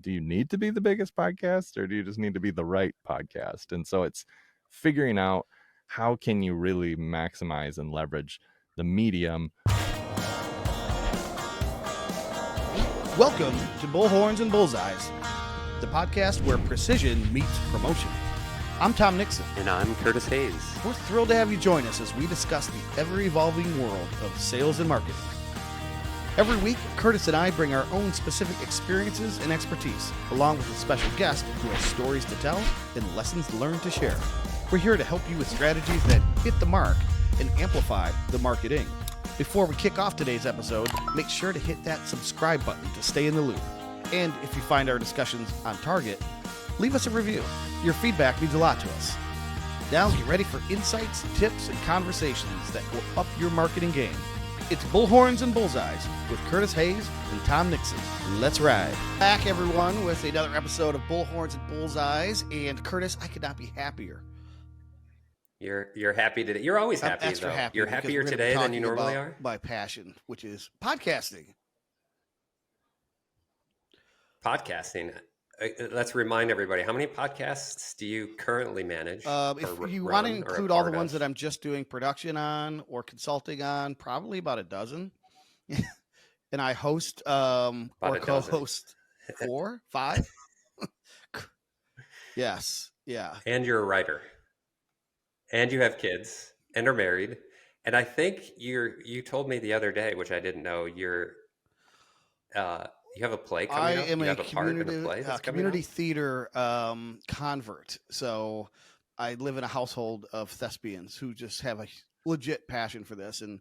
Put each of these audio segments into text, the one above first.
do you need to be the biggest podcast, or do you just need to be the right podcast? And so it's figuring out how can you really maximize and leverage the medium. Welcome to Bullhorns Bullseyes, the podcast where precision meets promotion. I'm Tom Nixon. And I'm Curtis Hayes. We're thrilled to have you join us as we discuss the ever-evolving world of sales and marketing. Every week, Curtis and I bring our own specific experiences and expertise, along with a special guest who has stories to tell and lessons learned to share. We're here to help you with strategies that hit the mark and amplify the marketing. Before we kick off today's episode, make sure to hit that subscribe button to stay in the loop. And if you find our discussions on target, leave us a review. Your feedback means a lot to us. Now get ready for insights, tips, and conversations that will up your marketing game. It's Bullhorns and Bullseyes with Curtis Hayes and Tom Nixon. Let's ride. Back, everyone, with another episode of Bullhorns and Bullseyes. And Curtis, I could not be happier. You're happy today. You're always happy, extra though. happy. You're happier today than you normally are? My passion, which is podcasting. Podcasting. Let's remind everybody, how many podcasts do you currently manage? If you want to include all the ones that I'm just doing production on or consulting on, probably about a dozen. And I host or co-host 4, 5. Yes. Yeah. And you're a writer. And you have kids and are married. And I think you told me the other day, which I didn't know, you have a play coming up? I am you a have a part in a play that's community theater convert. So I live in a household of thespians who just have a legit passion for this. And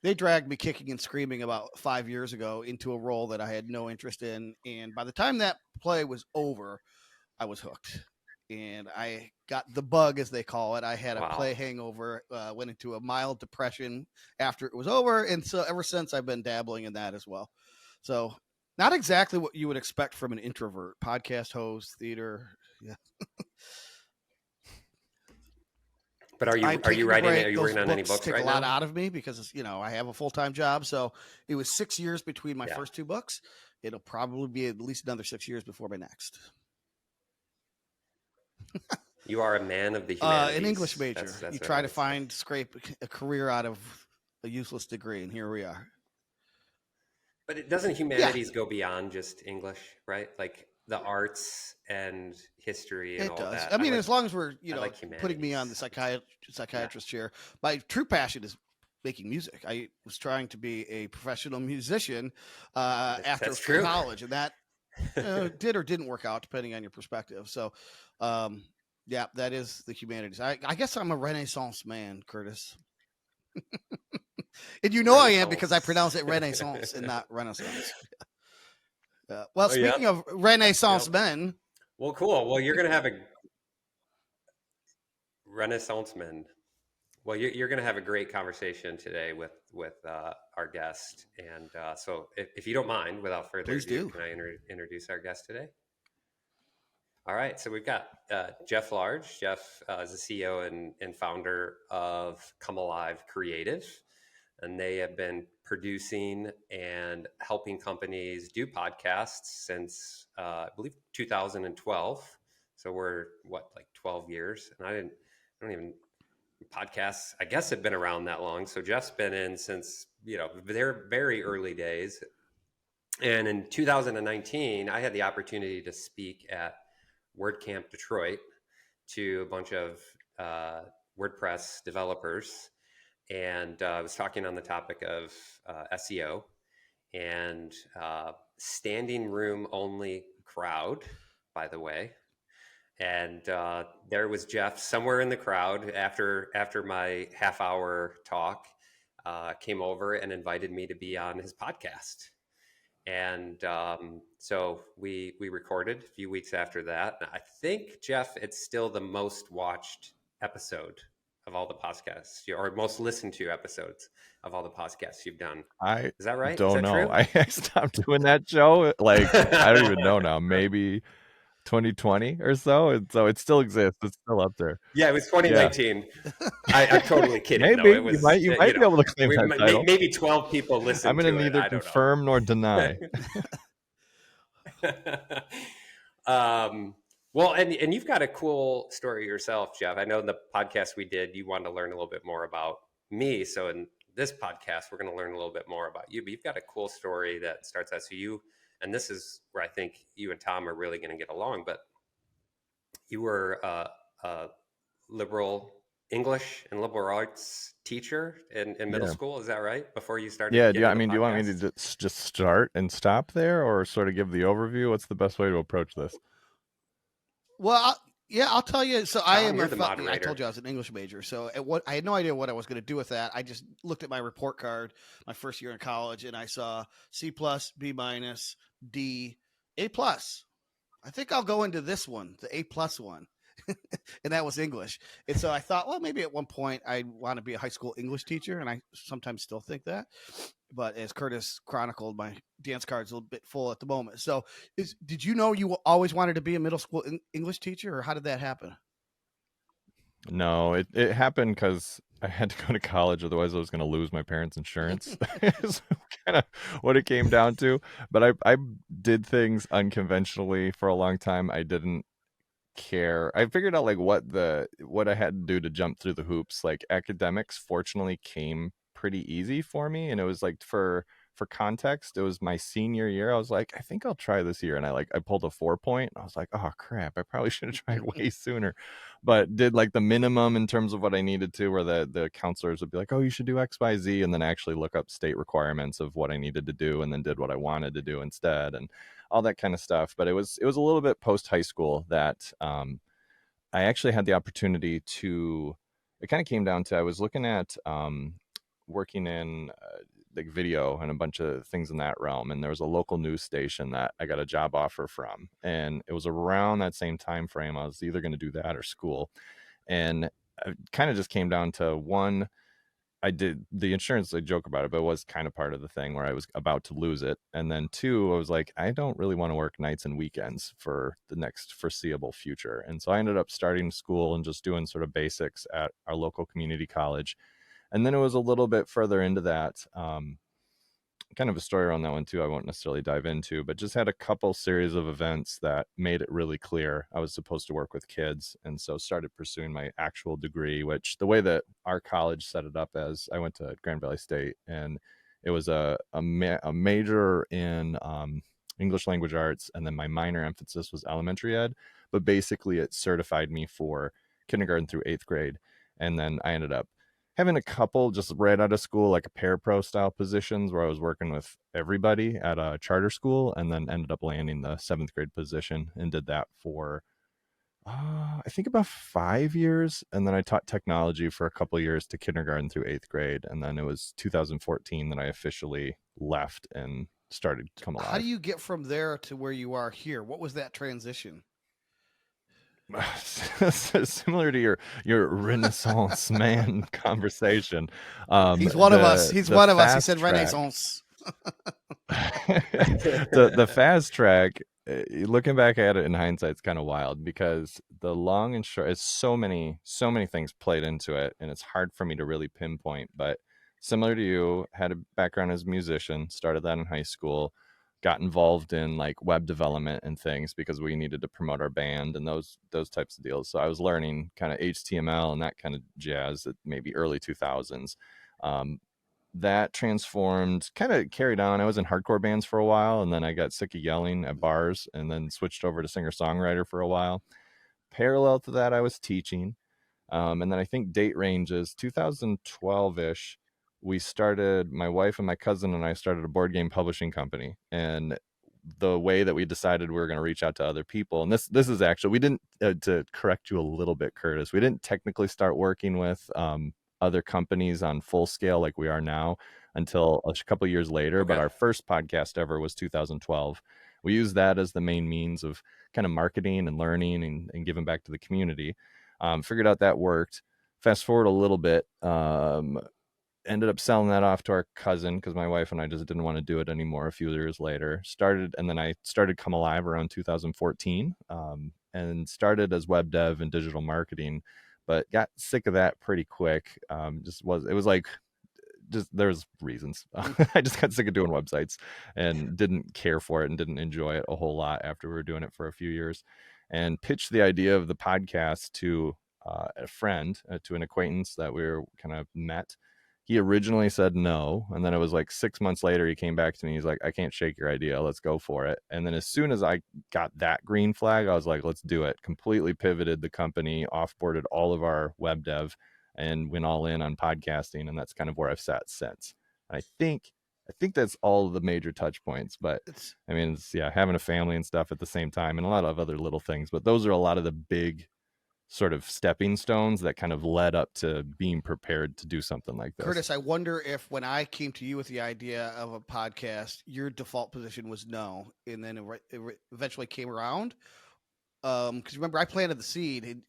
they dragged me kicking and screaming about 5 years ago into a role that I had no interest in. And by the time that play was over, I was hooked. And I got the bug, as they call it. I had a play hangover, went into a mild depression after it was over. And so ever since, I've been dabbling in that as well. So not exactly what you would expect from an introvert, podcast host, theater. Yeah. But are you writing? Are you working on any books right now? Take a lot out of me because I have a full-time job. So it was 6 years between my first 2 books. It'll probably be at least another 6 years before my next. You are a man of the humanities. An English major. That's you try to scrape a career out of a useless degree, and here we are. But it doesn't humanities go beyond just English, right? Like the arts and history and all that. It does. I mean, as long as we're putting me on the psychiatrist chair, my true passion is making music. I was trying to be a professional musician after college, and that did or didn't work out depending on your perspective. So, that is the humanities. I guess I'm a Renaissance man, Curtis. And I am because I pronounce it Renaissance and not Renaissance. Speaking of Renaissance men. Well, cool. Well, you're going to have a Renaissance men. Well, you're going to have a great conversation today with our guest. And so if you don't mind, without further ado, can I introduce our guest today? All right. So we've got Jeff Large. Jeff is the CEO and founder of Come Alive Creative. And they have been producing and helping companies do podcasts since, I believe, 2012. So we're 12 years. And podcasts, I guess, have been around that long. So Jeff's been in since, their very early days. And in 2019, I had the opportunity to speak at WordCamp Detroit to a bunch of WordPress developers. And I was talking on the topic of SEO and standing room only crowd, by the way. And there was Jeff somewhere in the crowd after my half-hour talk, came over and invited me to be on his podcast. And so we recorded a few weeks after that. I think, Jeff, it's still the most watched episode of all the podcasts, or most listened to episodes of all the podcasts you've done. Is that right? Don't know. True? I stopped doing that show. I don't even know now. Maybe 2020 or so, and so it still exists. It's still up there. Yeah, it was 2019. Yeah. I'm totally kidding. Maybe no, it was, you might be able to claim that title. Maybe 12 people listened. I'm going to neither confirm nor deny. Well, and you've got a cool story yourself, Jeff. I know in the podcast we did, you wanted to learn a little bit more about me. So in this podcast, we're going to learn a little bit more about you. But you've got a cool story that starts out. So you, and this is where I think you and Tom are really going to get along. But you were a liberal English and liberal arts teacher in middle Yeah. school. Is that right? Before you started Yeah. getting into Do you want me to podcasts? just start and stop there, or sort of give the overview? What's the best way to approach this? Well, yeah, I'll tell you. So Tom, you're the I told moderator. you I was an English major. So I had no idea what I was going to do with that. I just looked at my report card my first year in college, and I saw C plus, B minus, D, A plus. I think I'll go into this one, the A plus one. And that was English. And so I thought, well, maybe at one point I want to be a high school English teacher. And I sometimes still think that. But as Curtis chronicled, my dance card's a little bit full at the moment. So did you know you always wanted to be a middle school English teacher, or how did that happen? No, it happened because I had to go to college, otherwise I was going to lose my parents' insurance. Is kind of what it came down to. But I did things unconventionally for a long time. I didn't care. I figured out like what I had to do to jump through the hoops. Like academics fortunately came pretty easy for me, and it was like for context, it was my senior year. I was like, I think I'll try this year, and I pulled a 4 point. And I was like, oh crap, I probably should have tried way sooner, but did like the minimum in terms of what I needed to, where the counselors would be like, oh, you should do XYZ, and then actually look up state requirements of what I needed to do, and then did what I wanted to do instead, and all that kind of stuff. But it was a little bit post high school that I actually had the opportunity to. It kind of came down to I was looking at working in like video and a bunch of things in that realm, and there was a local news station that I got a job offer from, and it was around that same time frame. I was either going to do that or school, and it kind of just came down to one. I did the insurance, I joke about it, but it was kind of part of the thing where I was about to lose it. And then two, I was like, I don't really want to work nights and weekends for the next foreseeable future. And so I ended up starting school and just doing sort of basics at our local community college. And then it was a little bit further into that. Kind of a story around that one too, I won't necessarily dive into, but just had a couple series of events that made it really clear I was supposed to work with kids. And so started pursuing my actual degree, which the way that our college set it up, as I went to Grand Valley State, and it was a major in English language arts, and then my minor emphasis was elementary ed, but basically it certified me for kindergarten through 8th grade. And then I ended up having a couple just right out of school, like a parapro style positions where I was working with everybody at a charter school, and then ended up landing the 7th grade position and did that for, I think about 5 years. And then I taught technology for a couple of years to kindergarten through 8th grade. And then it was 2014 that I officially left and started Come How do Alive. you get from there to where you are here? What was that transition? Similar to your Renaissance man conversation. He's one of us. He's The one of us. He fast said track. Renaissance. The fast track, looking back at it in hindsight, it's kind of wild, because the long and short is so many things played into it, and it's hard for me to really pinpoint. But similar to you, had a background as a musician, started that in high school, got involved in like web development and things because we needed to promote our band and those types of deals. So I was learning kind of HTML and that kind of jazz at maybe early 2000s. um, that transformed, kind of carried on. I was in hardcore bands for a while, and then I got sick of yelling at bars, and then switched over to singer songwriter for a while. Parallel to that, I was teaching. And then I think date ranges 2012 ish. We started, my wife and my cousin and I started a board game publishing company. And the way that we decided we were going to reach out to other people, and this is actually, we didn't, to correct you a little bit, Curtis, we didn't technically start working with other companies on full scale like we are now until a couple years later. But Okay. our first podcast ever was 2012. We used that as the main means of kind of marketing and learning and giving back to the community. Figured out that worked. Fast forward a little bit, ended up selling that off to our cousin because my wife and I just didn't want to do it anymore a few years later. And then I started Come Alive around 2014, and started as web dev and digital marketing, but got sick of that pretty quick. It was like just there's reasons. Mm. I just got sick of doing websites and didn't care for it and didn't enjoy it a whole lot after we were doing it for a few years, and pitched the idea of the podcast to a friend, to an acquaintance that we were kind of met. He originally said no, and then it was like 6 months later he came back to me. He's like, I can't shake your idea, let's go for it. And then as soon as I got that green flag, I was like, let's do it. Completely pivoted the company, offboarded all of our web dev, and went all in on podcasting, and that's kind of where I've sat since. And I think that's all of the major touch points. But It's I mean, it's, yeah, having a family and stuff at the same time, and a lot of other little things. But those are a lot of the big sort of stepping stones that kind of led up to being prepared to do something like this. Curtis, I wonder if when I came to you with the idea of a podcast, your default position was no, and then it eventually came around. Because remember, I planted the seed. And,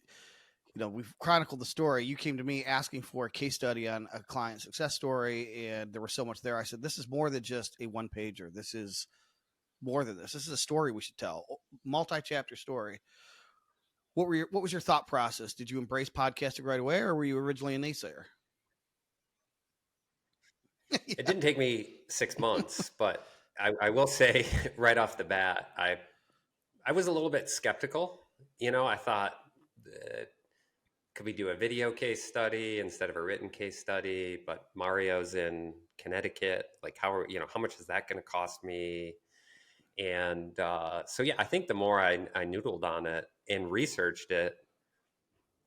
we've chronicled the story. You came to me asking for a case study on a client success story, and there was so much there. I said, this is more than just a one pager. This is more than this. This is a story we should tell, multi-chapter story. What was your thought process? Did you embrace podcasting right away, or were you originally a naysayer? It didn't take me 6 months, but I will say right off the bat, I was a little bit skeptical. I thought, could we do a video case study instead of a written case study? But Mario's in Connecticut. Like, how much is that going to cost me? And so, yeah, I think the more I noodled on it and researched it,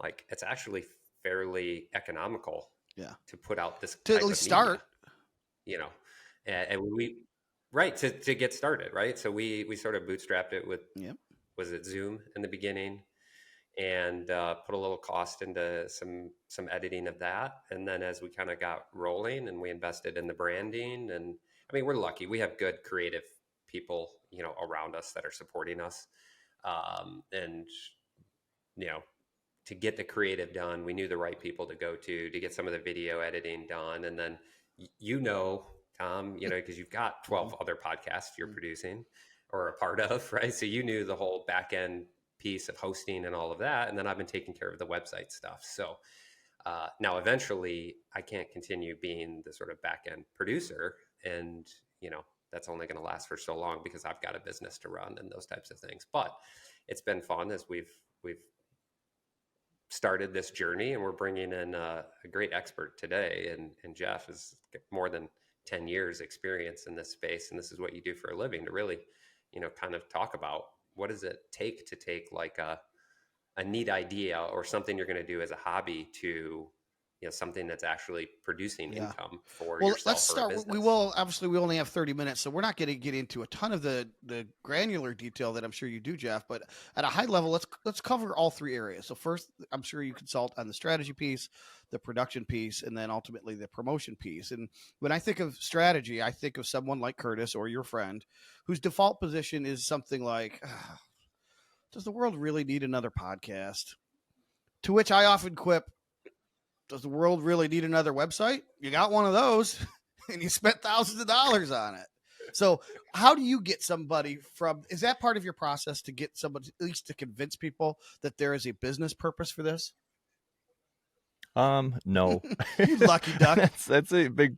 like, it's actually fairly economical, Yeah, to put out this to type at of least media, start. and we right to get started, right? So we sort of bootstrapped it with, Yeah. was it Zoom in the beginning, and put a little cost into some editing of that, and then as we kind of got rolling and we invested in the branding, and I mean, we're lucky, we have good creative people around us that are supporting us, and you know to get the creative done, we knew the right people to go to get some of the video editing done. And then, Tom, because you've got 12 other podcasts you're producing or a part of, right? So you knew the whole back end piece of hosting and all of that. And then I've been taking care of the website stuff. So now eventually I can't continue being the sort of back end producer. And, that's only going to last for so long because I've got a business to run and those types of things. But it's been fun as we've started this journey, and we're bringing in a great expert today. And Jeff has more than 10 years experience in this space. And this is what you do for a living, to really, kind of talk about what does it take to take like a neat idea or something you're going to do as a hobby to, something that's actually producing income for Well, yourself let's or a start. business. We will obviously we only have 30 minutes, so we're not going to get into a ton of the granular detail that I'm sure you do, Jeff. But at a high level, let's cover all three areas. So first, I'm sure you consult on the strategy piece, the production piece, and then ultimately the promotion piece. And when I think of strategy, I think of someone like Curtis or your friend, whose default position is something like, "Does the world really need another podcast?" To which I often quip, does the world really need another website? You got one of those and you spent thousands of dollars on it. So how do you get somebody is that part of your process to get somebody, at least to convince people that there is a business purpose for this? No. You lucky duck. That's a big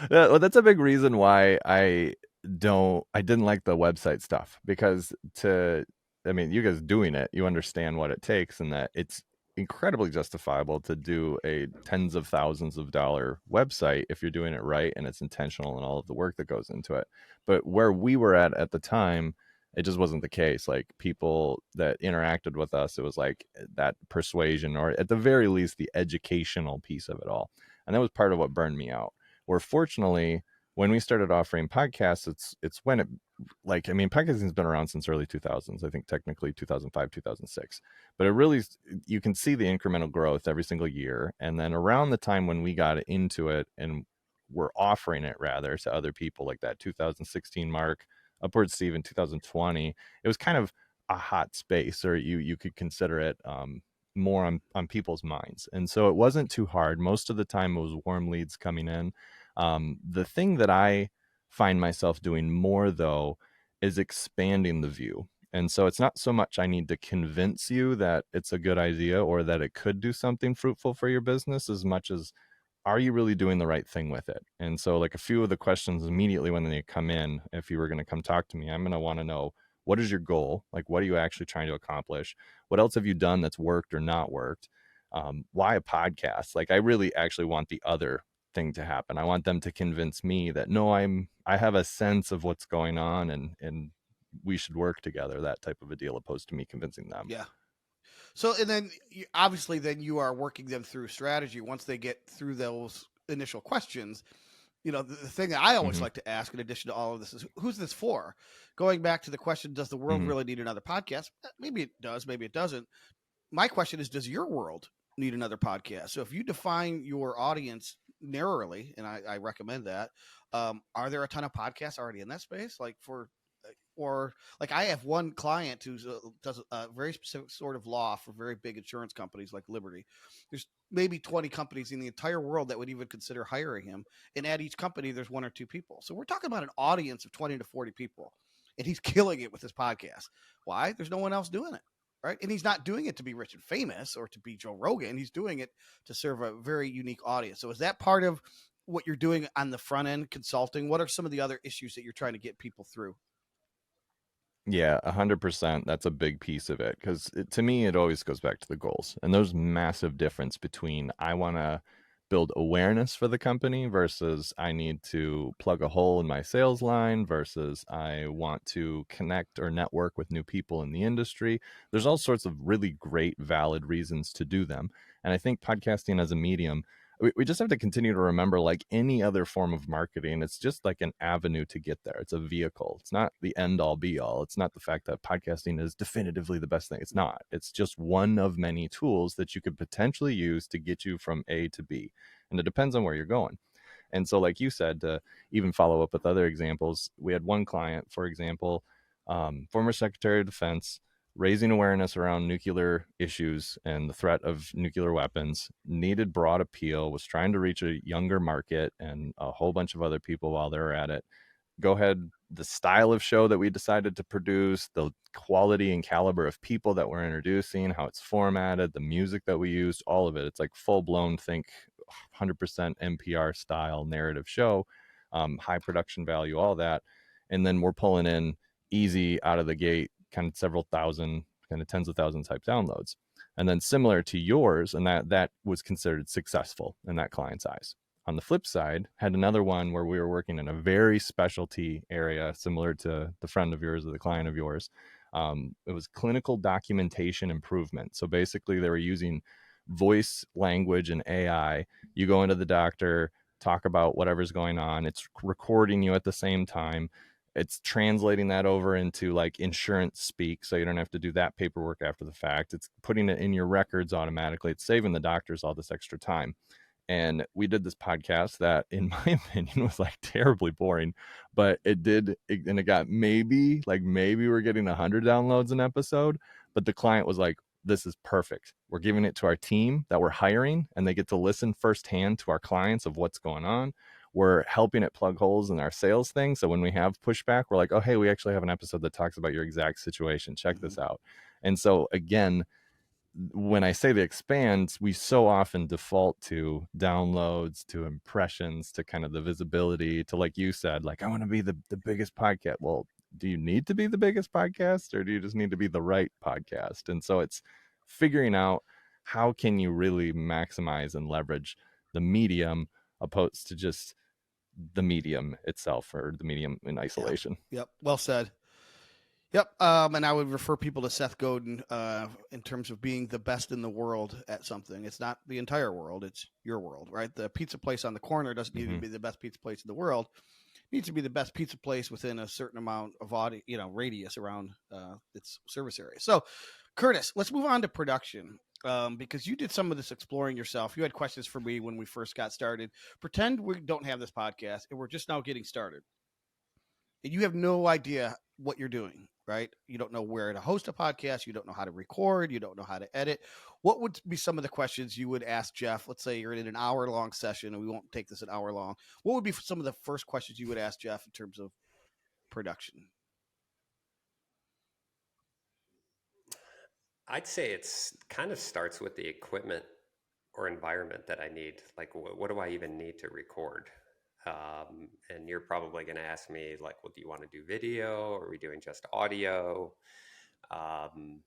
well, that's a big reason why I didn't like the website stuff, because I mean, you guys doing it, you understand what it takes, and that it's incredibly justifiable to do a tens of thousands of dollar website if you're doing it right and it's intentional and all of the work that goes into it. But where we were at the time, it just wasn't the case. Like, people that interacted with us, it was like that persuasion, or at the very least the educational piece of it all, and that was part of what burned me out. Where fortunately, when we started offering podcasts, it's when it, like, I mean, podcasting's been around since early 2000s, I think technically 2005, 2006, but it really, you can see the incremental growth every single year. And then around the time when we got into it and we're offering it rather to other people, like that 2016 mark upwards to even 2020, it was kind of a hot space, or you could consider it more on people's minds. And so it wasn't too hard. Most of the time it was warm leads coming in. The thing that I find myself doing more, though, is expanding the view. And so it's not so much I need to convince you that it's a good idea or that it could do something fruitful for your business, as much as are you really doing the right thing with it? And so, like, a few of the questions immediately when they come in, if you were going to come talk to me, I'm going to want to know, what is your goal? Like, what are you actually trying to accomplish? What else have you done that's worked or not worked? Why a podcast? Like, I really actually want the other thing to happen. I want them to convince me that no, I have a sense of what's going on, and we should work together, that type of a deal, opposed to me convincing them. Yeah. So, and then obviously, then you are working them through strategy once they get through those initial questions. The thing that I always Hmm. like to ask, in addition to all of this, is who's this for? Going back to the question, does the world Hmm. really need another podcast? Maybe it does, maybe it doesn't. My question is, does your world need another podcast? So if you define your audience narrowly, and I recommend that, are there a ton of podcasts already in that space? Or like I have one client who does a very specific sort of law for very big insurance companies like Liberty. There's maybe 20 companies in the entire world that would even consider hiring him. And at each company, there's one or two people. So we're talking about an audience of 20 to 40 people. And he's killing it with his podcast. Why? There's no one else doing it. Right. And he's not doing it to be rich and famous or to be Joe Rogan. He's doing it to serve a very unique audience. So is that part of what you're doing on the front end consulting? What are some of the other issues that you're trying to get people through? Yeah, 100%. That's a big piece of it, because to me, it always goes back to the goals. And there's massive difference between I want to build awareness for the company versus I need to plug a hole in my sales line versus I want to connect or network with new people in the industry. There's all sorts of really great, valid reasons to do them. And I think podcasting as a medium, we just have to continue to remember, like any other form of marketing, it's just like an avenue to get there. It's a vehicle. It's not the end all be all. It's not the fact that podcasting is definitively the best thing. It's not. It's just one of many tools that you could potentially use to get you from A to B. And it depends on where you're going. And so, like you said, to even follow up with other examples, we had one client, for example, former Secretary of Defense, raising awareness around nuclear issues and the threat of nuclear weapons, needed broad appeal, was trying to reach a younger market and a whole bunch of other people while they're at it. Go ahead, the style of show that we decided to produce, the quality and caliber of people that we're introducing, how it's formatted, the music that we used, all of it. It's like full blown, think 100% NPR style narrative show, high production value, all that. And then we're pulling in easy out of the gate, kind of several thousand, kind of tens of thousands type downloads. And then similar to yours, and that was considered successful in that client's eyes. On the flip side, had another one where we were working in a very specialty area, similar to the friend of yours or the client of yours. It was clinical documentation improvement. So basically, they were using voice, language, and AI. You go into the doctor, talk about whatever's going on. It's recording you at the same time. It's translating that over into like insurance speak, so you don't have to do that paperwork after the fact. It's putting it in your records automatically. It's saving the doctors all this extra time. And we did this podcast that, in my opinion, was like terribly boring, but and it got maybe we're getting 100 downloads an episode. But the client was like, this is perfect. We're giving it to our team that we're hiring, and they get to listen firsthand to our clients of what's going on. We're helping it plug holes in our sales thing, so when we have pushback, we're like, oh, hey, we actually have an episode that talks about your exact situation. Check this out. And so again, when I say they expand, we so often default to downloads, to impressions, to kind of the visibility, to, like you said, like, I want to be the biggest podcast. Well, do you need to be the biggest podcast, or do you just need to be the right podcast? And so it's figuring out how can you really maximize and leverage the medium opposed to just the medium itself, or the medium in Yeah. isolation. Yep. Well said. Yep. And I would refer people to Seth Godin in terms of being the best in the world at something. It's not the entire world, it's your world, right? The pizza place on the corner doesn't need to be the best pizza place in the world. It needs to be the best pizza place within a certain amount of radius around its service area. So, Curtis, let's move on to production. Because you did some of this exploring yourself. You had questions for me when we first got started. Pretend we don't have this podcast and we're just now getting started. And you have no idea what you're doing, right? You don't know where to host a podcast. You don't know how to record. You don't know how to edit. What would be some of the questions you would ask Jeff? Let's say you're in an hour-long session, and we won't take this an hour long. What would be some of the first questions you would ask Jeff in terms of production? I'd say it's kind of starts with the equipment or environment that I need. Like, what do I even need to record? And you're probably going to ask me, like, well, do you want to do video? Or are we doing just audio? Um,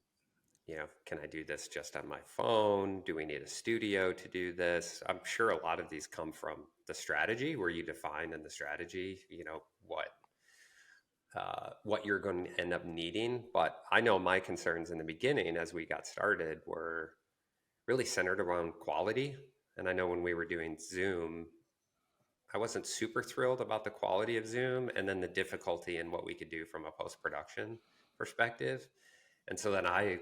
can I do this just on my phone? Do we need a studio to do this? I'm sure a lot of these come from the strategy, where you define in the strategy, what you're going to end up needing. But I know my concerns in the beginning as we got started were really centered around quality. And I know when we were doing Zoom, I wasn't super thrilled about the quality of Zoom and then the difficulty in what we could do from a post production perspective. And so then I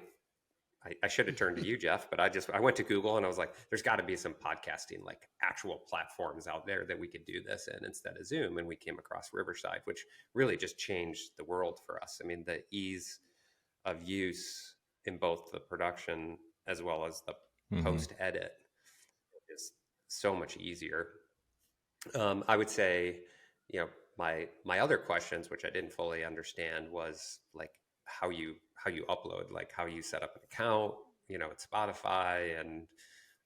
should have turned to you, Jeff, but I went to Google and I was like, there's got to be some podcasting, like actual platforms out there that we could do this in instead of Zoom. And we came across Riverside, which really just changed the world for us. I mean, the ease of use in both the production as well as the Mm-hmm. post edit is so much easier. I would say, my other questions, which I didn't fully understand, was like how you upload, like how you set up an account, at Spotify and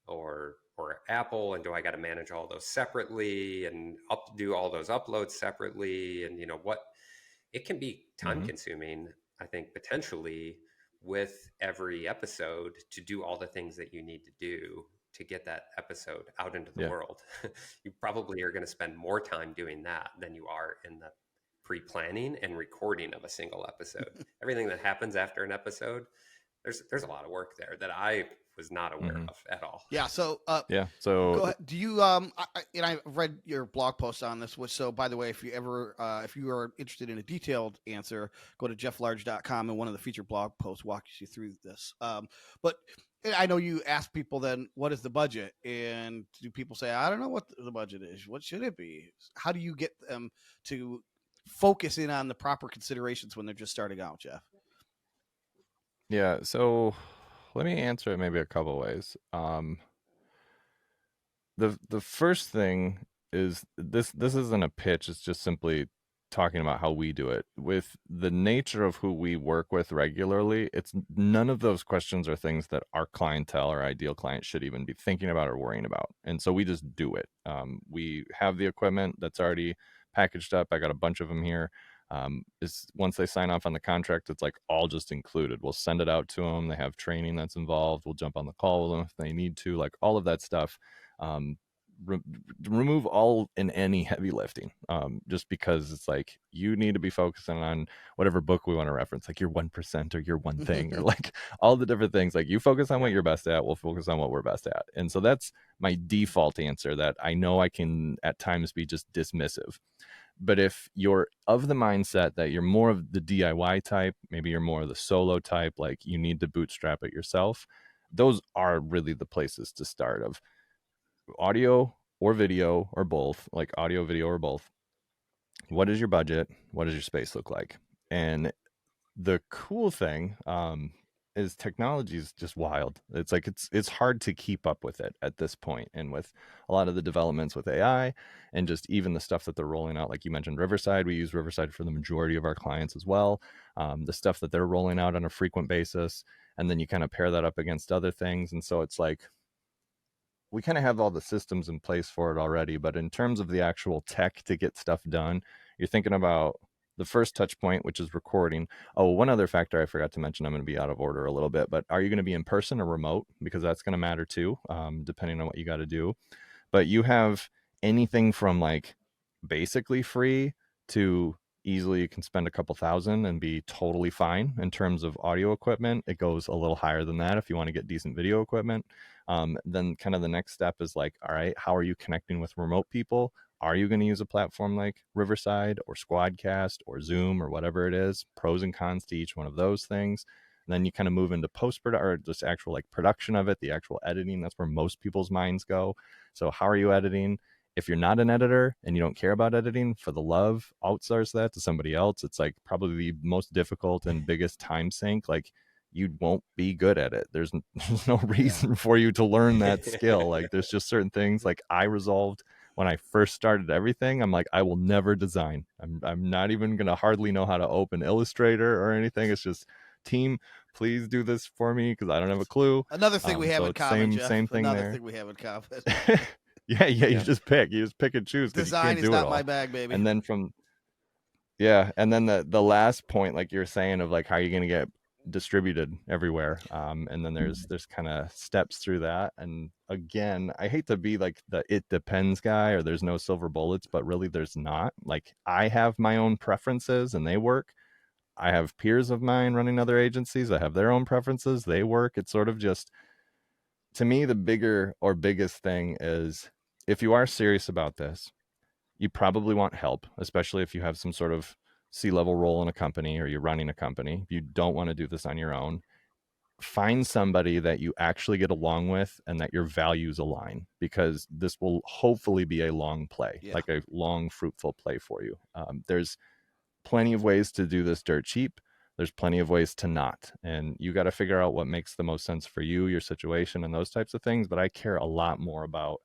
or Apple, and do I got to manage all those separately and do all those uploads separately, and what it can be time Mm-hmm. consuming, I think, potentially, with every episode to do all the things that you need to do to get that episode out into the Yeah. world. You probably are going to spend more time doing that than you are in the pre-planning and recording of a single episode. Everything that happens after an episode, there's a lot of work there that I was not aware Mm-hmm. of at all. Yeah. So, Yeah. go So ahead. Do you and I've read your blog post on this. Which, so by the way, if you ever if you are interested in a detailed answer, go to jefflarge.com, and one of the featured blog posts walks you through this. But I know you ask people then, what is the budget? And do people say, I don't know what the budget is? What should it be? How do you get them to focus in on the proper considerations when they're just starting out, Jeff? yeah, so let me answer it maybe a couple ways. The first thing is this isn't a pitch, it's just simply talking about how we do it. With the nature of who we work with regularly, it's none of those questions are things that our clientele or ideal client should even be thinking about or worrying about. And so we just do it. We have the equipment that's already packaged up. I got a bunch of them here. Is once they sign off on the contract, it's like all just included. We'll send it out to them. They have training that's involved. We'll jump on the call with them if they need to, like all of that stuff. um, Remove all and any heavy lifting, just because it's like you need to be focusing on whatever book we want to reference, like your 1% or your one thing, or like all the different things. Like you focus on Yeah. what you're best at, we'll focus on what we're best at. And so that's my default answer, that I know I can at times be just dismissive. But if you're of the mindset that you're more of the DIY type, maybe you're more of the solo type, like you need to bootstrap it yourself, those are really the places to start. Of audio or video or both, like audio, video, or both. What is your budget? What does your space look like? And the cool thing is technology is just wild. It's like it's hard to keep up with it at this point, and with a lot of the developments with AI and just even the stuff that they're rolling out, like you mentioned, Riverside. We use Riverside for the majority of our clients as well. The stuff that they're rolling out on a frequent basis, and then you kind of pair that up against other things, and so it's like we kind of have all the systems in place for it already. But in terms of the actual tech to get stuff done, you're thinking about the first touch point, which is recording. Oh, one other factor I forgot to mention, I'm going to be out of order a little bit, but are you going to be in person or remote? Because that's going to matter too, depending on what you got to do. But you have anything from like basically free to easily you can spend a couple thousand and be totally fine in terms of audio equipment. It goes a little higher than that if you want to get decent video equipment. Then kind of the next step is like, all right, how are you connecting with remote people? Are you going to use a platform like Riverside or Squadcast or Zoom or whatever it is? Pros and cons to each one of those things. And then you kind of move into post production, or just actual like production of it, the actual editing. That's where most people's minds go. So how are you editing? If you're not an editor and you don't care about editing, for the love, outsource that to somebody else. It's like probably the most difficult and biggest time sink. Like you won't be good at it. There's no reason for you to learn that skill. Like there's just certain things like I resolved when I first started everything. I'm like, I will never design. I'm not even going to hardly know how to open Illustrator or anything. It's just team, please do this for me because I don't have a clue. Another thing we have So in it's common, Jeff. same thing Another there. thing we have in common. Yeah, you Yeah. just pick and choose because you Design can't is do it not my all. bag, baby. And then and then the last point, like you're saying, of like how you're gonna get distributed everywhere. And then there's kind of steps through that. And again, I hate to be like the it depends guy or there's no silver bullets, but really there's not. Like I have my own preferences and they work. I have peers of mine running other agencies. I have their own preferences. They work. It's sort of just, to me, the bigger or biggest thing is if you are serious about this, you probably want help, especially if you have some sort of C-level role in a company or you're running a company. If you don't want to do this on your own, find somebody that you actually get along with and that your values align, because this will hopefully be a long play, Yeah. like a long, fruitful play for you. There's plenty of ways to do this dirt cheap. There's plenty of ways to not. And you got to figure out what makes the most sense for you, your situation, and those types of things. But I care a lot more about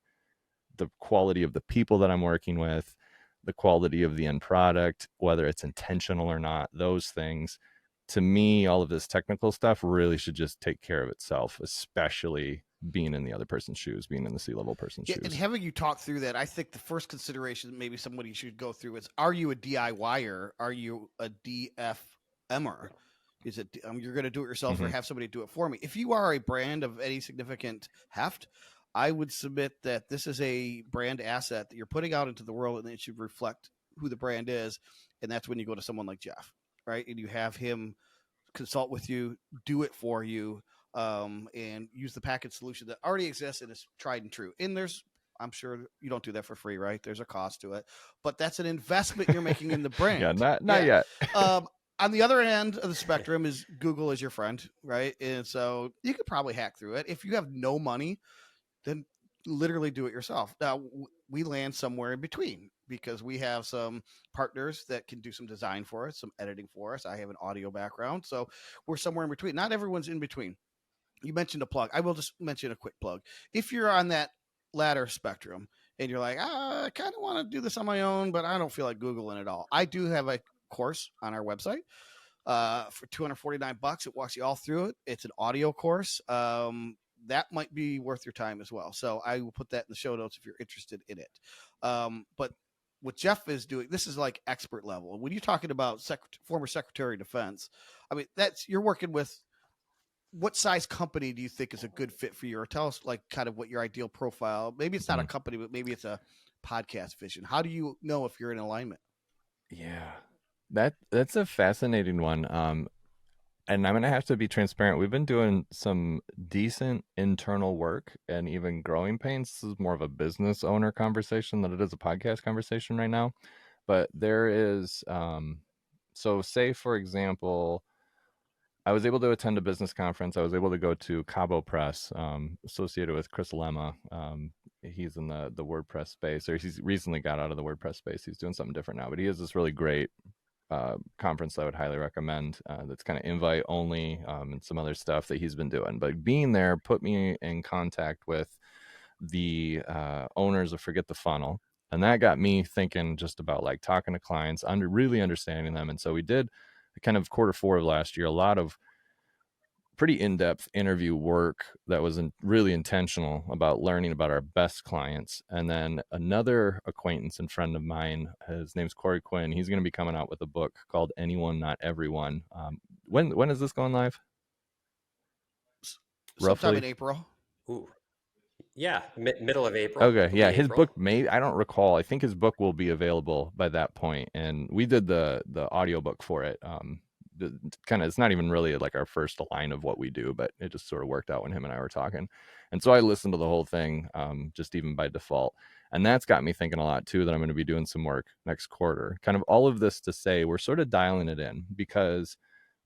the quality of the people that I'm working with, the quality of the end product, whether it's intentional or not, those things. To me, all of this technical stuff really should just take care of itself, especially being in the other person's shoes, being in the C-level person's Yeah, and shoes. having you talk through that, I think the first consideration maybe somebody should go through is: are you a DIYer? Are you a DFMer? Is it you're going to do it yourself or Mm-hmm. have somebody do it for me? If you are a brand of any significant heft, I would submit that this is a brand asset that you're putting out into the world, and it should reflect who the brand is. And that's when you go to someone like Jeff, right? And you have him consult with you, do it for you, and use the package solution that already exists and is tried and true. And I'm sure you don't do that for free, right? There's a cost to it, but that's an investment you're making in the brand. Yeah, not yet. On the other end of the spectrum is Google is your friend, right? And so you could probably hack through it. If you have no money, then literally do it yourself. Now we land somewhere in between because we have some partners that can do some design for us, some editing for us. I have an audio background, so we're somewhere in between. Not everyone's in between. You mentioned a plug. I will just mention a quick plug. If you're on that latter spectrum and you're like, I kind of want to do this on my own, but I don't feel like Googling it all. I do have a course on our website for $249. It walks you all through it. It's an audio course. That might be worth your time as well. So I will put that in the show notes if you're interested in it. But what Jeff is doing, this is like expert level. When you're talking about former Secretary of Defense, I mean, you're working with what size company do you think is a good fit for you? Or tell us like kind of what your ideal profile, maybe it's not a company, but maybe it's a podcast vision. How do you know if you're in alignment? Yeah. That's a fascinating one. And I'm gonna have to be transparent. We've been doing some decent internal work and even growing pains. This is more of a business owner conversation than it is a podcast conversation right now. But there is, so say for example, I was able to attend a business conference. I was able to go to Cabo Press, associated with Chris Lemma. He's in the WordPress space, or he's recently got out of the WordPress space. He's doing something different now, but he has this really great conference that I would highly recommend. That's kind of invite only, and some other stuff that he's been doing. But being there put me in contact with the owners of Forget the Funnel, and that got me thinking just about like talking to clients, really understanding them. And so we did kind of Q4 of last year a lot of pretty in-depth interview work that was really intentional about learning about our best clients. And then another acquaintance and friend of mine, his name's Corey Quinn. He's going to be coming out with a book called Anyone Not Everyone. When is this going live? Sometime in Roughly. April. Ooh. Yeah, middle of April. Okay, It'll yeah, be his April. book I don't recall. I think his book will be available by that point, and we did the audiobook for it. Kind of, it's not even really like our first line of what we do, but it just sort of worked out when him and I were talking. And so I listened to the whole thing, just even by default. And that's got me thinking a lot too, that I'm going to be doing some work next quarter. Kind of all of this to say we're sort of dialing it in because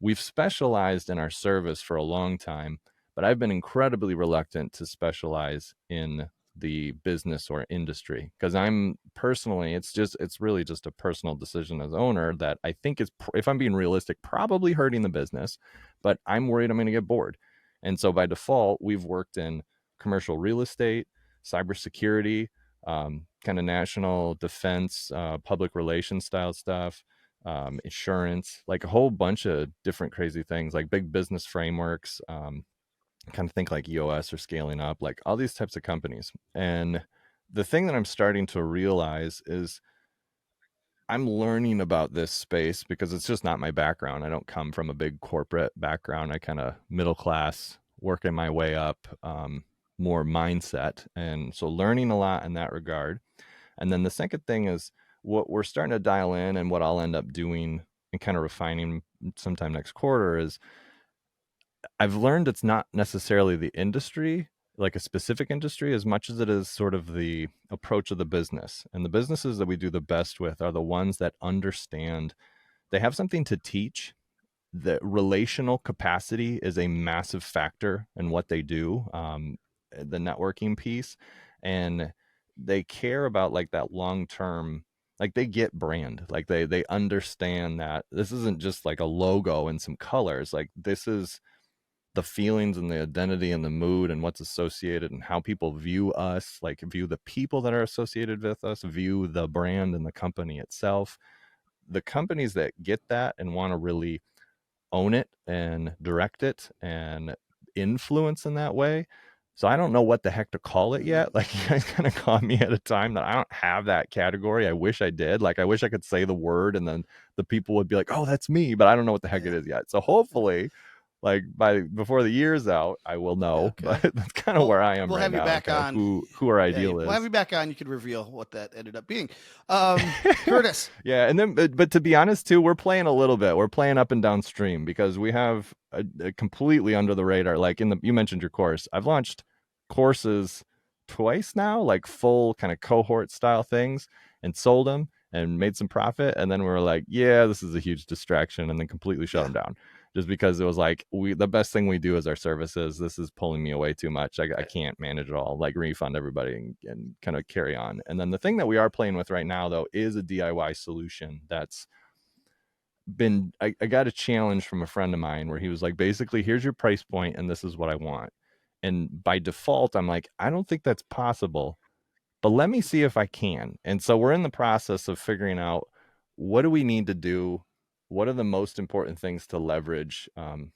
we've specialized in our service for a long time, but I've been incredibly reluctant to specialize in the business or industry because I'm personally, it's really just a personal decision as owner that I think is, if I'm being realistic, probably hurting the business, but I'm worried I'm going to get bored. And so by default, we've worked in commercial real estate, cybersecurity, kind of national defense, public relations style stuff, insurance, like a whole bunch of different crazy things, like big business frameworks. Kind of think like EOS or Scaling Up, like all these types of companies. And the thing that I'm starting to realize is I'm learning about this space because it's just not my background. I don't come from a big corporate background. I kind of middle class, working my way up, more mindset. And so learning a lot in that regard. And then the second thing is what we're starting to dial in and what I'll end up doing and kind of refining sometime next quarter is I've learned it's not necessarily the industry, like a specific industry, as much as it is sort of the approach of the business. And the businesses that we do the best with are the ones that understand they have something to teach. The relational capacity is a massive factor in what they do, the networking piece. And they care about like that long term, like they get brand, like they understand that this isn't just like a logo and some colors, like this is the feelings and the identity and the mood and what's associated and how people view us, like view the people that are associated with us, view the brand and the company itself. The companies that get that and want to really own it and direct it and influence in that way. So I don't know what the heck to call it Mm-hmm. yet. Like you guys kind of caught me at a time that I don't have that category. I wish I did. Like I wish I could say the word and then the people would be like, "Oh, that's me," but I don't know what the heck it Yeah. is yet. So hopefully like by before the year's out, I will know. But Okay. that's kind of Well, where I am we'll right have you now, back kind of on. who our Yeah, ideal we'll have is. you back on. You could reveal what that ended up being. Curtis. Yeah, and then but to be honest too, we're playing a little bit. We're playing up and downstream because we have a completely under the radar. Like in the you mentioned your course, I've launched courses twice now, like full kind of cohort style things, and sold them and made some profit. And then we were like, yeah, this is a huge distraction, and then completely shut Yeah. them down. Just because it was like the best thing we do is our services. This is pulling me away too much. I can't manage it all. Like refund everybody and kind of carry on. And then the thing that we are playing with right now though is a DIY solution that's been I got a challenge from a friend of mine where he was like, basically, here's your price point and this is what I want. And by default, I'm like, I don't think that's possible, but let me see if I can. And so we're in the process of figuring out what do we need to do? What are the most important things to leverage?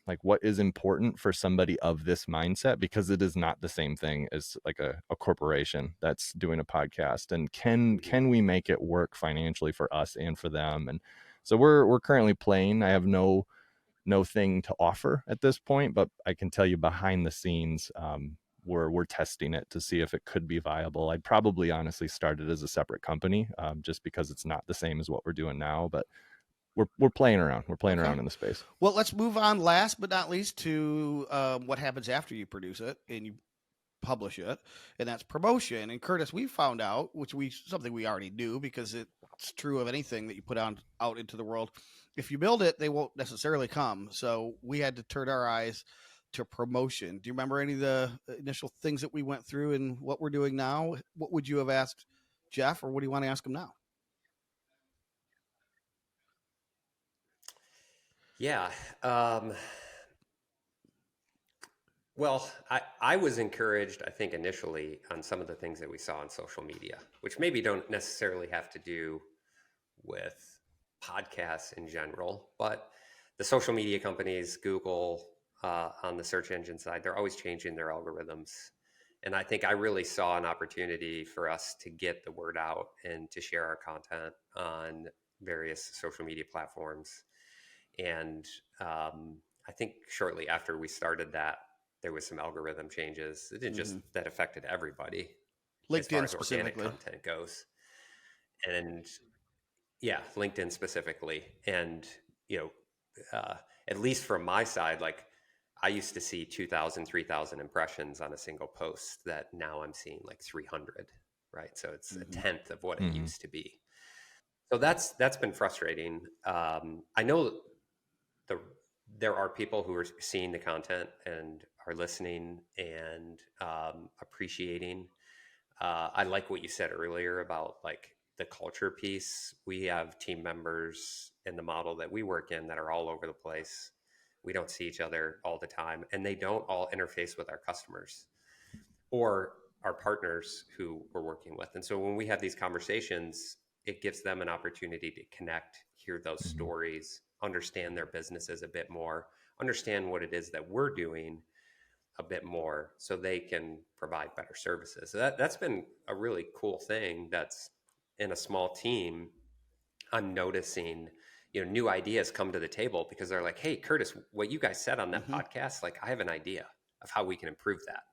Like what is important for somebody of this mindset? Because it is not the same thing as like a corporation that's doing a podcast. And Mhm. can we make it work financially for us and for them? And so we're currently playing. I have no thing to offer at this point, but I can tell you behind the scenes, we're testing it to see if it could be viable. I'd probably honestly start it as a separate company, just because it's not the same as what we're doing now. But we're playing around. We're playing Okay. around in the space. Well, let's move on. Last but not least, to what happens after you produce it and you publish it, and that's promotion. And Curtis, we found out, which we something we already knew because it's true of anything that you put out into the world. If you build it, they won't necessarily come. So we had to turn our eyes to promotion. Do you remember any of the initial things that we went through and what we're doing now? What would you have asked Jeff, or what do you want to ask him now? Yeah. Um, well, I was encouraged, I think, initially on some of the things that we saw on social media, which maybe don't necessarily have to do with podcasts in general, but the social media companies, Google, on the search engine side, they're always changing their algorithms. And I think I really saw an opportunity for us to get the word out and to share our content on various social media platforms. And I think shortly after we started that, there was some algorithm changes. It didn't just Mm-hmm. that affected everybody as far LinkedIn as organic specifically. content goes. And yeah, LinkedIn specifically. And, you know, at least from my side, like I used to see 2,000, 3,000 impressions on a single post that now I'm seeing like 300, right? So it's a Mm-hmm. tenth of what it Mm-hmm. used to be. So that's been frustrating. I know the there are people who are seeing the content and are listening and appreciating. I like what you said earlier about like the culture piece. We have team members in the model that we work in that are all over the place. We don't see each other all the time, and they don't all interface with our customers or our partners who we're working with. And so when we have these conversations, it gives them an opportunity to connect, hear those Mhm. stories, understand their businesses a bit more, understand what it is that we're doing a bit more so they can provide better services. So that's been a really cool thing that's in a small team. I'm noticing, new ideas come to the table because they're like, "Hey, Curtis, what you guys said on that Mm-hmm. podcast, like I have an idea of how we can improve that."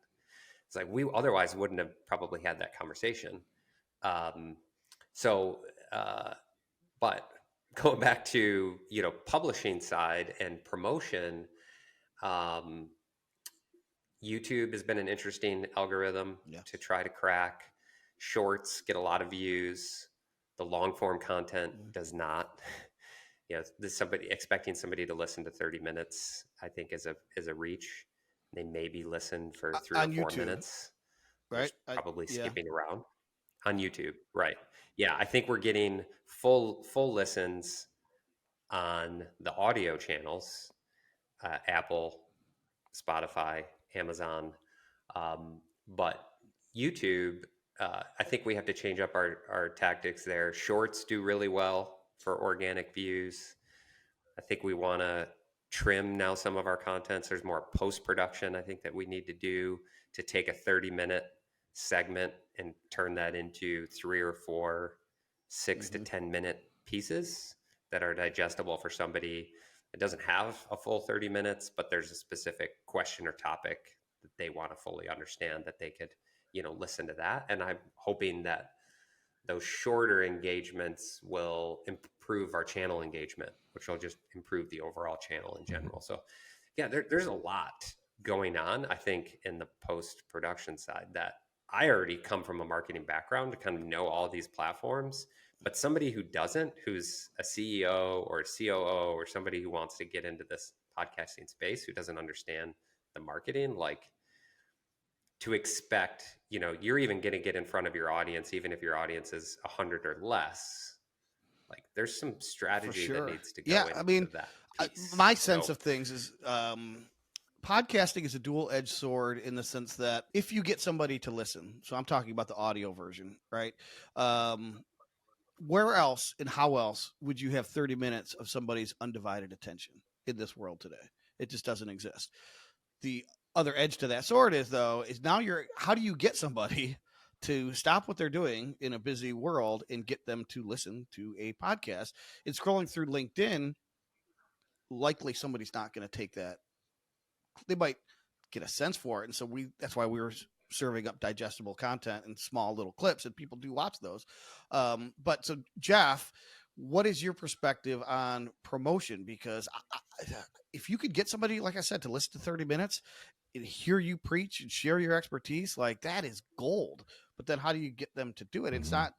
It's like we otherwise wouldn't have probably had that conversation. Um, so, uh, but going back to publishing side and promotion, um, YouTube has been an interesting algorithm Yeah. to try to crack. Shorts get a lot of views. The long form content Mm-hmm. does not. This somebody expecting somebody to listen to 30 minutes, I think is a reach. They maybe listen for 3 or On 4 YouTube, minutes. They're right? probably Yeah. skipping around on YouTube, right? Yeah, I think we're getting full listens on the audio channels, Apple, Spotify, Amazon, but YouTube. I think we have to change up our tactics there. Shorts do really well for organic views. I think we want to trim now some of our contents. There's more post production I think that we need to do to take a 30-minute segment and turn that into 3 or 4 6 to Mm-hmm. 10-minute pieces that are digestible for somebody that doesn't have a full 30 minutes, but there's a specific question or topic that they want to fully understand, that they could, listen to that. And I'm hoping that those shorter engagements will improve our channel engagement, which will just improve the overall channel in Mhm. general. So, yeah, there's a lot going on, I think, in the post production side that I already come from a marketing background to kind of know all these platforms. But somebody who doesn't, who's a CEO or a COO or somebody who wants to get into this podcasting space, who doesn't understand the marketing, like, to expect, you're even going to get in front of your audience, even if your audience is 100 or less. Like, there's some For strategy that sure. needs to Yeah. go I into mean, that piece. my sense So, of things is podcasting is a dual-edged sword in the sense that if you get somebody to listen, so I'm talking about the audio version, right? Um, where else and how else would you have 30 minutes of somebody's undivided attention in this world today? It just doesn't exist. The other edge to that sword is, though, is now how do you get somebody to stop what they're doing in a busy world and get them to listen to a podcast? And scrolling through LinkedIn, likely somebody's not going to take that. They might get a sense for it. And so that's why we were serving up digestible content in small little clips, and people do watch those. But so, Jeff, what is your perspective on promotion? Because if you could get somebody, like I said, to listen to 30 minutes and hear you preach and share your expertise, like, that is gold. But then how do you get them to do it? It's Mhm. not,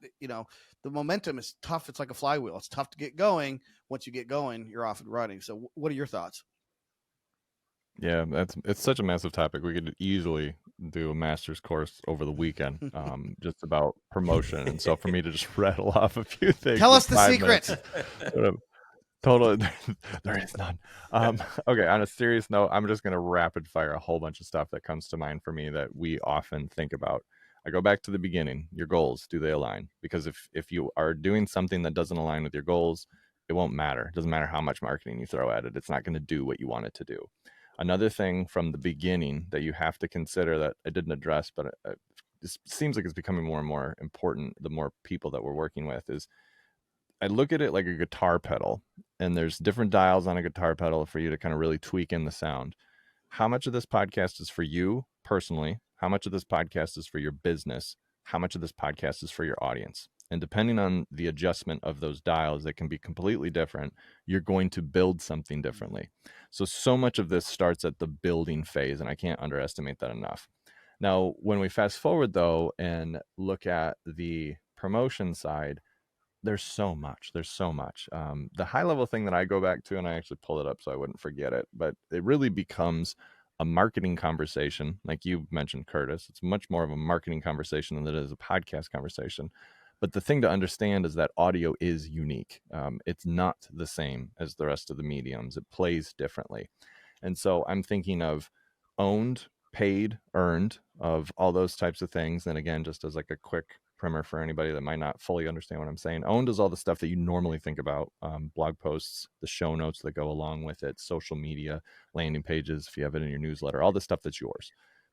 the momentum is tough. It's like a flywheel. It's tough to get going. Once you get going, you're off and running. So what are your thoughts? Yeah, it's such a massive topic. We could easily do a master's course over the weekend, just about promotion. And so for me to just rattle off a few things Tell in us the 5 minutes secret. is sort of total. There is none. Okay, on a serious note, I'm just gonna rapid fire a whole bunch of stuff that comes to mind for me that we often think about. I go back to the beginning. Your goals, do they align? Because if you are doing something that doesn't align with your goals, it won't matter. It doesn't matter how much marketing you throw at it. It's not going to do what you want it to do. Another thing from the beginning that you have to consider that I didn't address, but it seems like it's becoming more and more important the more people that we're working with, is I look at it like a guitar pedal, and there's different dials on a guitar pedal for you to kind of really tweak in the sound. How much of this podcast is for you personally? How much of this podcast is for your business? How much of this podcast is for your audience? And depending on the adjustment of those dials that can be completely different, you're going to build something differently. So much of this starts at the building phase, and I can't underestimate that enough. Now, when we fast forward though and look at the promotion side, there's so much. The high level thing that I go back to, and I actually pulled it up so I wouldn't forget it, but it really becomes a marketing conversation. Like you mentioned, Curtis, it's much more of a marketing conversation than it is a podcast conversation. But the thing to understand is that audio is unique. It's not the same as the rest of the mediums. It plays differently. And so I'm thinking of owned, paid, earned, of all those types of things. And again, just as like a quick primer for anybody that might not fully understand what I'm saying. Owned is all the stuff that you normally think about, blog posts, the show notes that go along with it, social media, landing pages, if you have it in your newsletter, all the stuff that's yours.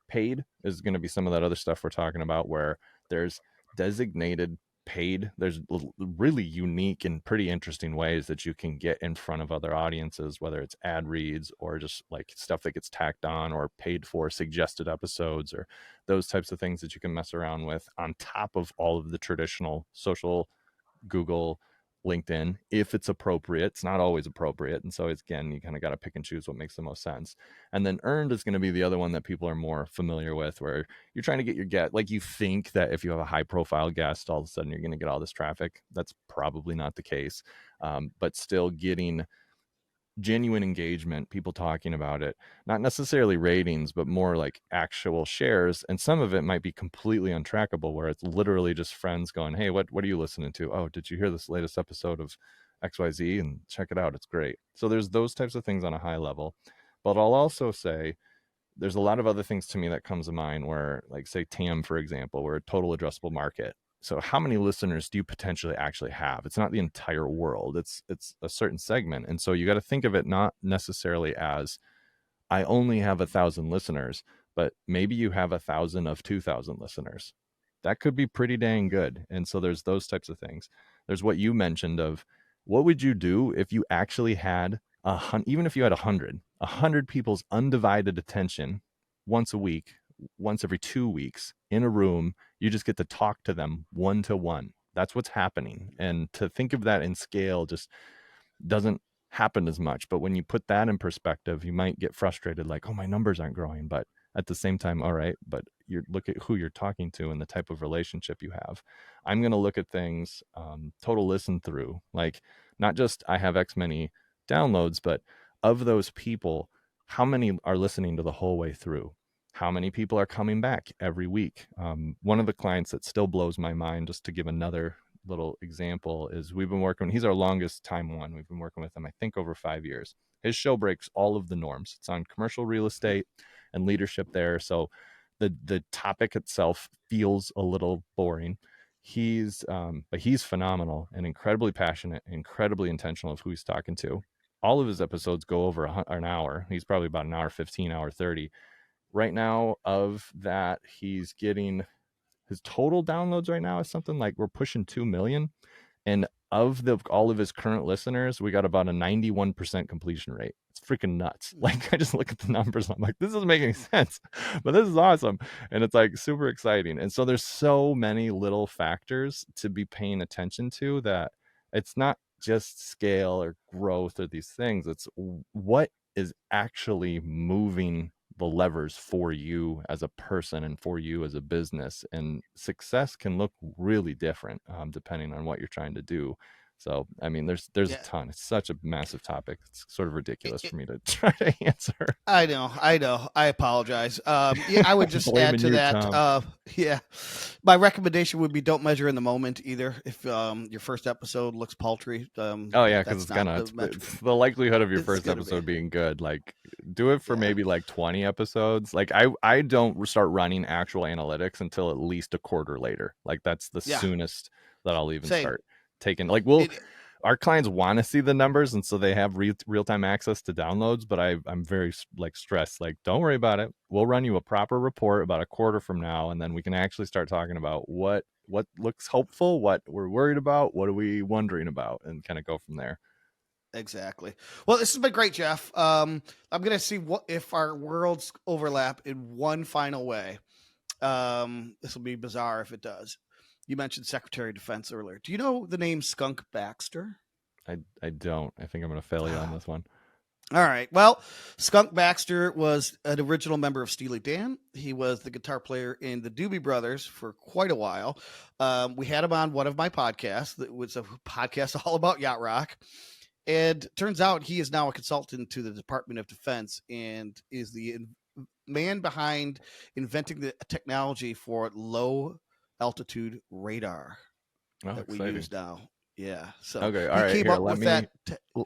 Paid is going to be some of that other stuff we're talking about, where there's designated paid. There's really unique and pretty interesting ways that you can get in front of other audiences, whether it's ad reads or just like stuff that gets tacked on or paid for suggested episodes or those types of things that you can mess around with on top of all of the traditional social, Google, LinkedIn, if it's appropriate. It's not always appropriate. And so it's, again, you kind of got to pick and choose what makes the most sense. And then earned is going to be the other one that people are more familiar with, where you're trying to get your guest. Like, you think that if you have a high profile guest, all of a sudden you're going to get all this traffic. That's probably not the case. But still getting genuine engagement, people talking about it, not necessarily ratings, but more like actual shares. And some of it might be completely untrackable, where it's literally just friends going, hey, what are you listening to? Oh, did you hear this latest episode of XYZ? And check it out, it's great. So there's those types of things on a high level. But I'll also say there's a lot of other things to me that comes to mind, where, like, say TAM, for example, where total addressable market. So how many listeners do you potentially actually have? It's not the entire world. It's a certain segment. And so you got to think of it not necessarily as, I only have 1,000 listeners, but maybe you have 1,000 of 2,000 listeners. That could be pretty dang good. And so there's those types of things. There's what you mentioned of, what would you do if you actually had even if you had 100 people's undivided attention once a week, once every 2 weeks in a room. You just get to talk to them one to one. That's what's happening. And to think of that in scale just doesn't happen as much. But when you put that in perspective, you might get frustrated, like, oh, my numbers aren't growing. But at the same time, all right, but you look at who you're talking to and the type of relationship you have. I'm going to look at things, total listen through, like, not just I have X many downloads, but of those people, how many are listening to the whole way through? How many people are coming back every week? One of the clients that still blows my mind, just to give another little example, is we've been working, he's our longest time one. We've been working with him, I think, over 5 years. His show breaks all of the norms. It's on commercial real estate and leadership there. So the topic itself feels a little boring. But he's phenomenal and incredibly passionate, incredibly intentional of who he's talking to. All of his episodes go over an hour. He's probably about an hour 15, hour 30 right now. Of that, he's getting, his total downloads right now is something like, we're pushing 2 million. And of all of his current listeners, we got about a 91% completion rate. It's freaking nuts. Like, I just look at the numbers and I'm like, this doesn't make any sense, but this is awesome. And it's like super exciting. And so there's so many little factors to be paying attention to, that it's not just scale or growth or these things. It's what is actually moving the levers for you as a person and for you as a business. And success can look really different, depending on what you're trying to do. So, I mean, there's Yeah. a ton. It's such a massive topic. It's sort of ridiculous for me to try to answer. I know. I apologize. Yeah, I would just add Blaming to you, that. Tom. Yeah, my recommendation would be, don't measure in the moment either. If your first episode looks paltry, Oh yeah, because that's it's not gonna, the metric. it's the likelihood of your It's first gonna episode be. being good. Like, do it for Yeah. maybe like 20 episodes. Like, I don't start running actual analytics until at least a quarter later. Like, that's the Yeah. soonest that I'll even Same. start taking. Like, It, our clients want to see the numbers, and so they have real-time access to downloads, but I'm very like stressed, like, don't worry about it, we'll run you a proper report about a quarter from now, and then we can actually start talking about what looks hopeful, what we're worried about, what are we wondering about, and kind of go from there. Exactly. Well, this has been great, Jeff. I'm gonna see what if our worlds overlap in one final way. This will be bizarre if it does. You mentioned Secretary of Defense earlier. Do you know the name Skunk Baxter? I don't. I think I'm gonna fail you on this one. All right. Well, Skunk Baxter was an original member of Steely Dan. He was the guitar player in the Doobie Brothers for quite a while. We had him on one of my podcasts. That was a podcast all about yacht rock. And turns out he is now a consultant to the Department of Defense and is the man behind inventing the technology for low altitude radar that we use now. Yeah. So okay, all he right, came here, up with that.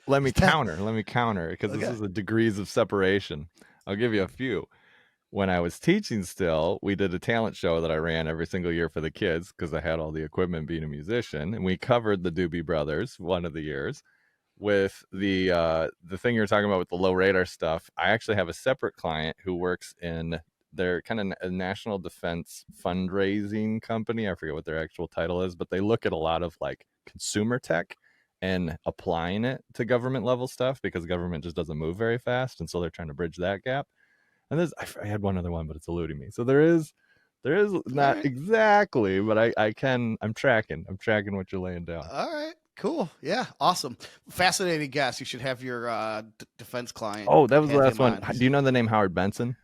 let me counter because this Okay. is a degrees of separation. I'll give you a few. when I was teaching still, we did a talent show that I ran every single year for the kids because I had all the equipment being a musician, and we covered the Doobie Brothers one of the years. With the thing you're talking about with the low radar stuff, I actually have a separate client who works in their kind of a national defense fundraising company. I forget what their actual title is, but they look at a lot of like consumer tech and applying it to government level stuff because government just doesn't move very fast, and so they're trying to bridge that gap. And there's I had one other one, but it's eluding me. So there is not right. exactly, but I'm tracking what you're laying down. All right. Cool. Yeah. Awesome. Fascinating guess. You should have your defense client. Oh, that was the have last him one. on. Do you know the name Howard Benson?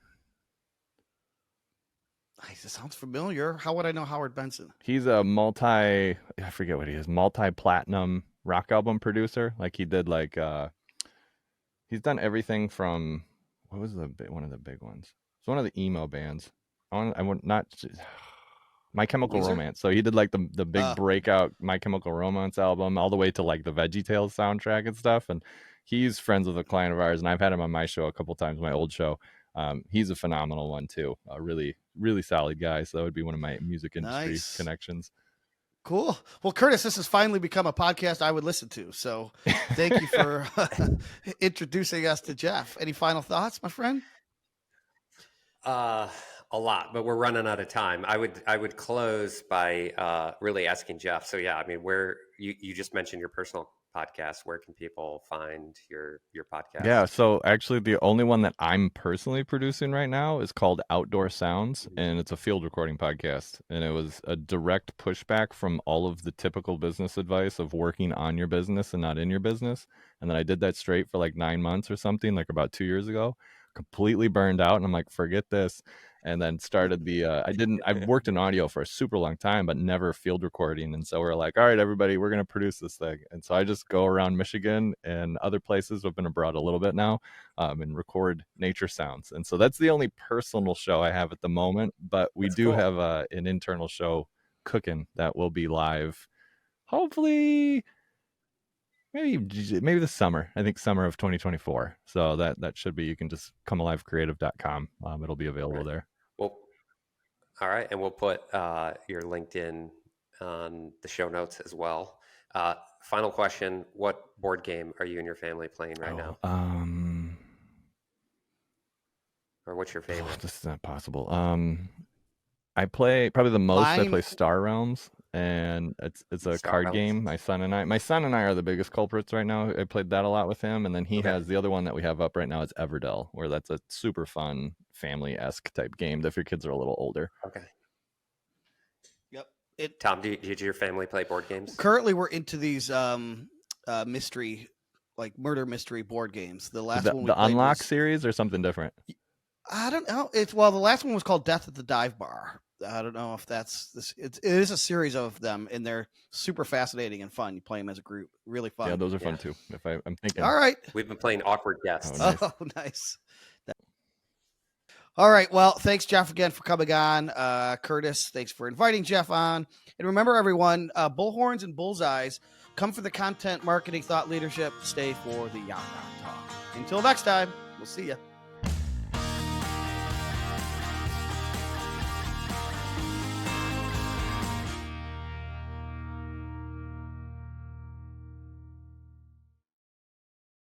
It sounds familiar. How would I know Howard Benson? He's a I forget what he is, multi-platinum rock album producer. Like he did he's done everything from, what was one of the big ones? It's one of the emo bands. I want not My Chemical Weezer? Romance. So he did like the big breakout My Chemical Romance album all the way to like the VeggieTales soundtrack and stuff. And he's friends with a client of ours, and I've had him on my show a couple times, my old show. He's a phenomenal one too. A really, really solid guy. So that would be one of my music industry connections. Cool. Well, Curtis, this has finally become a podcast I would listen to. So thank you for introducing us to Jeff. Any final thoughts, my friend? A lot, but we're running out of time. I would close by really asking Jeff. So yeah, I mean, where you just mentioned your personal podcast, where can people find your podcast? Yeah, so actually the only one that I'm personally producing right now is called Outdoor Sounds, and it's a field recording podcast. And it was a direct pushback from all of the typical business advice of working on your business and not in your business. And then I did that straight for like 9 months or something, like about 2 years ago, completely burned out. And I'm like, forget this. And then started I've worked in audio for a super long time, but never field recording. And so we're like, all right, everybody, we're going to produce this thing. And so I just go around Michigan and other places. I've been abroad a little bit now, and record nature sounds. And so that's the only personal show I have at the moment, but we do have an internal show cooking that will be live, hopefully maybe this summer. I think summer of 2024. So that should be, you can just comealivecreative.com. It'll be available there. Well, all right. And we'll put your LinkedIn on the show notes as well. Final question. What board game are you and your family playing right now? Or what's your favorite? This is not possible. I play probably the most. I play Star Realms, and it's a card game. My son and I are the biggest culprits right now. I played that a lot with him, and then he has the other one that we have up right now is Everdell, where that's a super fun family-esque type game if your kids are a little older. Okay. Yep. Tom, did your family play board games? Currently, we're into these mystery, like murder mystery board games. The last one we played Unlock series or something different. I don't know. The last one was called Death at the Dive Bar. I don't know if that's this. It is a series of them, and they're super fascinating and fun. You play them as a group, really fun. Yeah, those are fun too. If I'm thinking. All right, we've been playing Awkward Guests. Oh, nice. All right. Well, thanks, Jeff, again for coming on. Curtis, thanks for inviting Jeff on. And remember, everyone, Bullhorns and Bullseyes, come for the content, marketing, thought leadership. Stay for the yacht rock talk. Until next time, we'll see you.